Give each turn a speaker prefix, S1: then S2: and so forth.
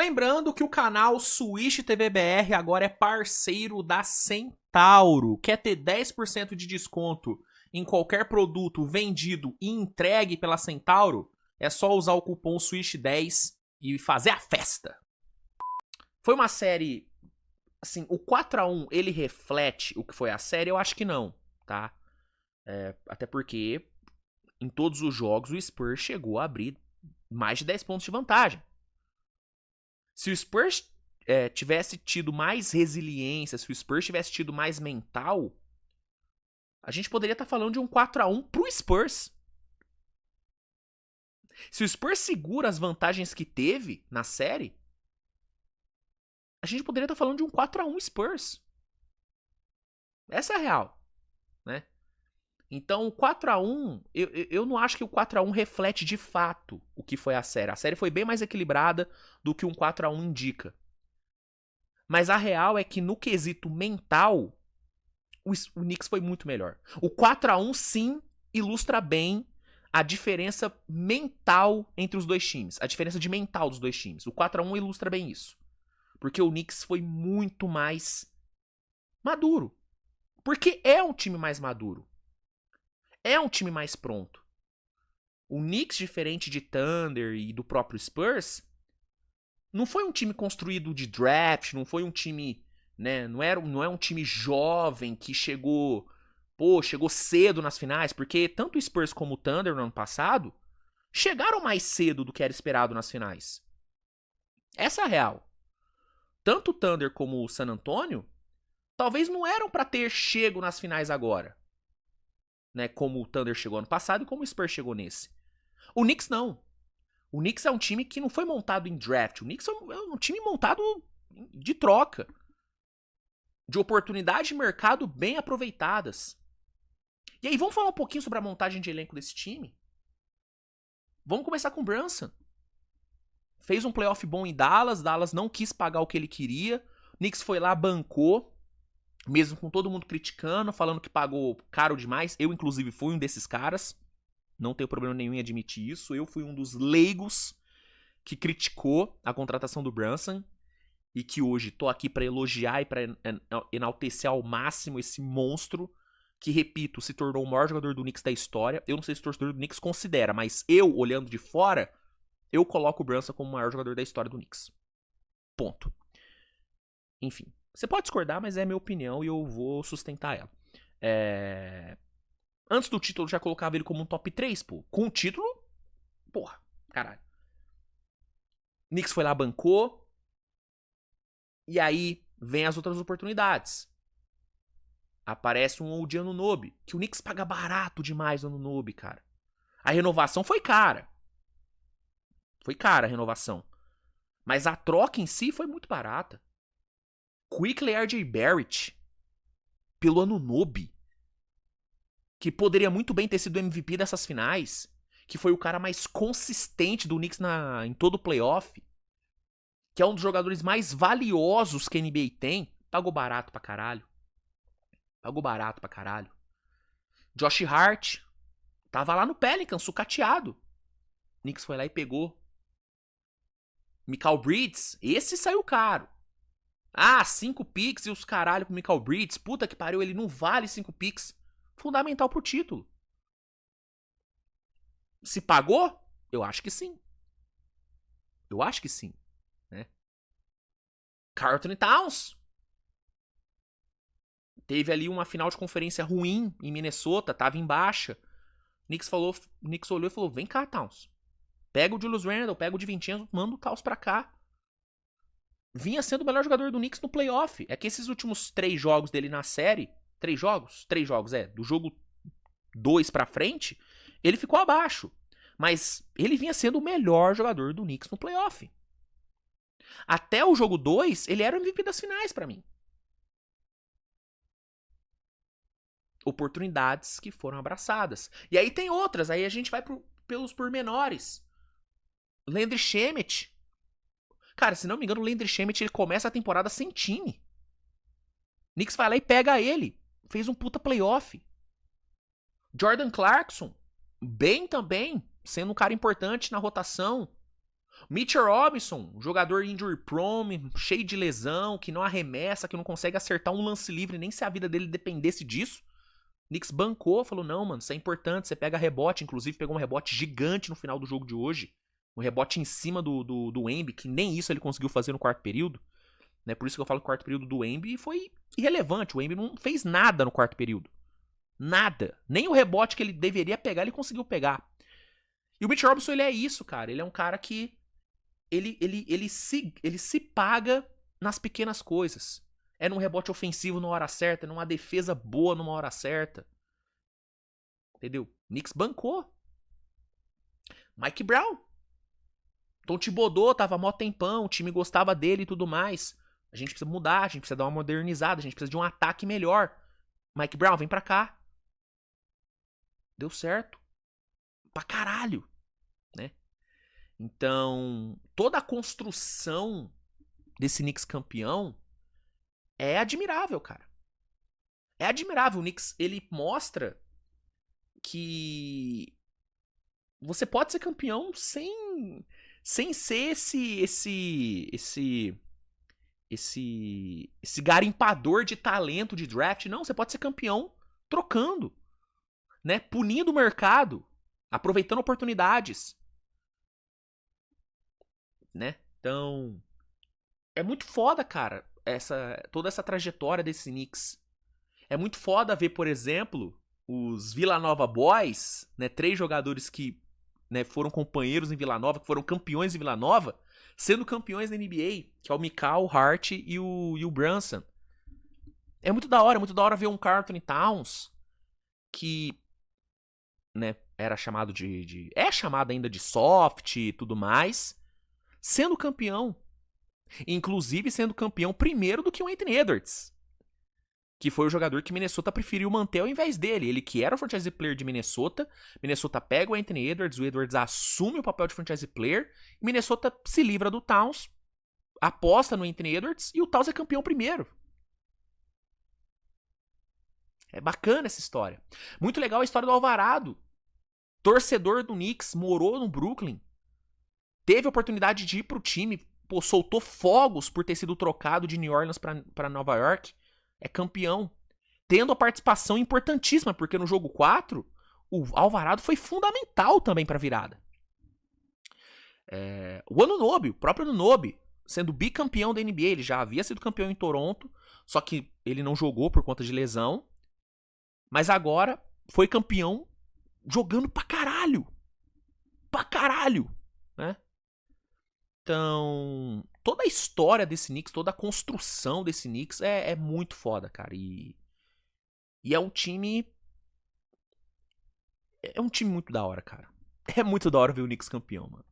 S1: Lembrando que o canal Switch TV BR agora é parceiro da Centauro. Quer ter 10% de desconto em qualquer produto vendido e entregue pela Centauro? É só usar o cupom SWITCH10 e fazer a festa. Foi uma série... Assim, o 4x1, ele reflete o que foi a série? Eu acho que não, tá? Até porque em todos os jogos o Spurs chegou a abrir mais de 10 pontos de vantagem. Se o Spurs tivesse tido mais resiliência, se o Spurs tivesse tido mais mental, a gente poderia estar falando de um 4x1 pro Spurs. Se o Spurs segura as vantagens que teve na série, a gente poderia estar falando de um 4x1 Spurs. Essa é a real, né? Então, o 4x1, eu não acho que o 4x1 reflete de fato o que foi a série. A série foi bem mais equilibrada do que um 4x1 indica. Mas a real é que no quesito mental, o Knicks foi muito melhor. O 4x1 sim ilustra bem a diferença mental entre os dois times. A diferença de mental dos dois times. O 4x1 ilustra bem isso. Porque o Knicks foi muito mais maduro. Porque é um time mais maduro. É um time mais pronto. O Knicks, diferente de Thunder e do próprio Spurs, não foi um time construído de draft, não foi um time, né, não é um time jovem que chegou cedo nas finais, porque tanto o Spurs como o Thunder no ano passado chegaram mais cedo do que era esperado nas finais. Essa é a real. Tanto o Thunder como o San Antonio talvez não eram para ter chego nas finais agora, né, como o Thunder chegou ano passado e como o Spurs chegou nesse. O Knicks não. O Knicks é um time que não foi montado em draft. O Knicks é um time montado de troca. De oportunidade de mercado bem aproveitadas. E aí, vamos falar um pouquinho sobre a montagem de elenco desse time? Vamos começar com o Brunson. Fez um playoff bom em Dallas. Dallas não quis pagar o que ele queria. O Knicks foi lá, bancou. Mesmo com todo mundo criticando, falando que pagou caro demais. Eu, inclusive, fui um desses caras. Não tenho problema nenhum em admitir isso. Eu fui um dos leigos que criticou a contratação do Brunson. E que hoje tô aqui para elogiar e para enaltecer ao máximo esse monstro. Que, repito, se tornou o maior jogador do Knicks da história. Eu não sei se o torcedor do Knicks considera, mas eu, olhando de fora, eu coloco o Brunson como o maior jogador da história do Knicks. Ponto. Enfim. Você pode discordar, mas é minha opinião e eu vou sustentar ela. Antes do título, eu já colocava ele como um top 3, pô. Com o título, porra, caralho. Knicks foi lá, bancou. E aí, vem as outras oportunidades. Aparece um OG Anunoby, que o Knicks paga barato demais no Anunoby, cara. A renovação foi cara. Foi cara a renovação. Mas a troca em si foi muito barata. Quickley RJ Barrett pelo Anunoby, que poderia muito bem ter sido o MVP dessas finais, que foi o cara mais consistente do Knicks em todo o playoff, que é um dos jogadores mais valiosos que a NBA tem, pagou barato pra caralho. Pagou barato pra caralho. Josh Hart tava lá no Pelicans, sucateado. O Knicks foi lá e pegou. Mikal Bridges, esse saiu caro. 5 picks e os caralho pro Mikal Bridges. Puta que pariu, ele não vale 5 picks. Fundamental pro título. Se pagou? Eu acho que sim. Eu acho que sim. Né? Carlton Towns. Teve ali uma final de conferência ruim em Minnesota, tava em baixa. O Knicks olhou e falou, vem cá, Towns. Pega o Julius Randle, pega o DiVincenzo, manda o Towns pra cá. Vinha sendo o melhor jogador do Knicks no playoff. É que esses últimos 3 jogos dele na série... 3 jogos? 3 jogos, do jogo 2 pra frente, ele ficou abaixo. Mas ele vinha sendo o melhor jogador do Knicks no playoff. Até o jogo 2, ele era o MVP das finais pra mim. Oportunidades que foram abraçadas. E aí tem outras, aí a gente vai pelos pormenores. Landry Shamet. Cara, se não me engano, o Landry Shamet ele começa a temporada sem time. Knicks vai lá e pega ele. Fez um puta playoff. Jordan Clarkson, bem também, sendo um cara importante na rotação. Mitchell Robinson, jogador injury prone, cheio de lesão, que não arremessa, que não consegue acertar um lance livre, nem se a vida dele dependesse disso. Knicks bancou, falou, não, mano, isso é importante, você pega rebote, inclusive pegou um rebote gigante no final do jogo de hoje. Um rebote em cima do Embi, que nem isso ele conseguiu fazer no quarto período. Né? Por isso que eu falo que o quarto período do Embi foi irrelevante. O Embi não fez nada no quarto período. Nada. Nem o rebote que ele deveria pegar, ele conseguiu pegar. E o Mitch Robinson, ele é isso, cara. Ele é um cara que ele se paga nas pequenas coisas. É num rebote ofensivo na hora certa, é numa defesa boa numa hora certa. Entendeu? Knicks bancou. Mike Brown. Tom Thibodeau tava mó tempão, o time gostava dele e tudo mais. A gente precisa mudar, a gente precisa dar uma modernizada, a gente precisa de um ataque melhor. Mike Brown, vem pra cá. Deu certo. Pra caralho. Né? Então, toda a construção desse Knicks campeão é admirável, cara. É admirável. O Knicks, ele mostra que você pode ser campeão sem ser esse garimpador de talento de draft. Não, você pode ser campeão trocando, né? Punindo o mercado, aproveitando oportunidades, né? Então, é muito foda, cara, toda essa trajetória desse Knicks. É muito foda ver, por exemplo, os Villanova Boys, né? 3 jogadores que, né, foram companheiros em Vila Nova, que foram campeões em Vila Nova, sendo campeões da NBA, que é o Mikal, o Hart e o Brunson. É muito da hora ver um Karl Anthony Towns que, né, era chamado é chamado ainda de soft e tudo mais, sendo campeão. Inclusive sendo campeão primeiro do que o Anthony Edwards, que foi o jogador que Minnesota preferiu manter ao invés dele. Ele que era o franchise player de Minnesota. Minnesota pega o Anthony Edwards, o Edwards assume o papel de franchise player, e Minnesota se livra do Towns, aposta no Anthony Edwards, e o Towns é campeão primeiro. É bacana essa história. Muito legal a história do Alvarado. Torcedor do Knicks, morou no Brooklyn, teve a oportunidade de ir pro time, pô, soltou fogos por ter sido trocado de New Orleans para Nova York. É campeão. Tendo a participação importantíssima, porque no jogo 4, o Alvarado foi fundamental também para a virada. O Anunoby, o próprio Anunoby, sendo bicampeão da NBA, ele já havia sido campeão em Toronto, só que ele não jogou por conta de lesão. Mas agora foi campeão jogando pra caralho. Pra caralho, né? Então, toda a história desse Knicks, toda a construção desse Knicks é muito foda, cara. E é um time. É um time muito da hora, cara. É muito da hora ver o Knicks campeão, mano.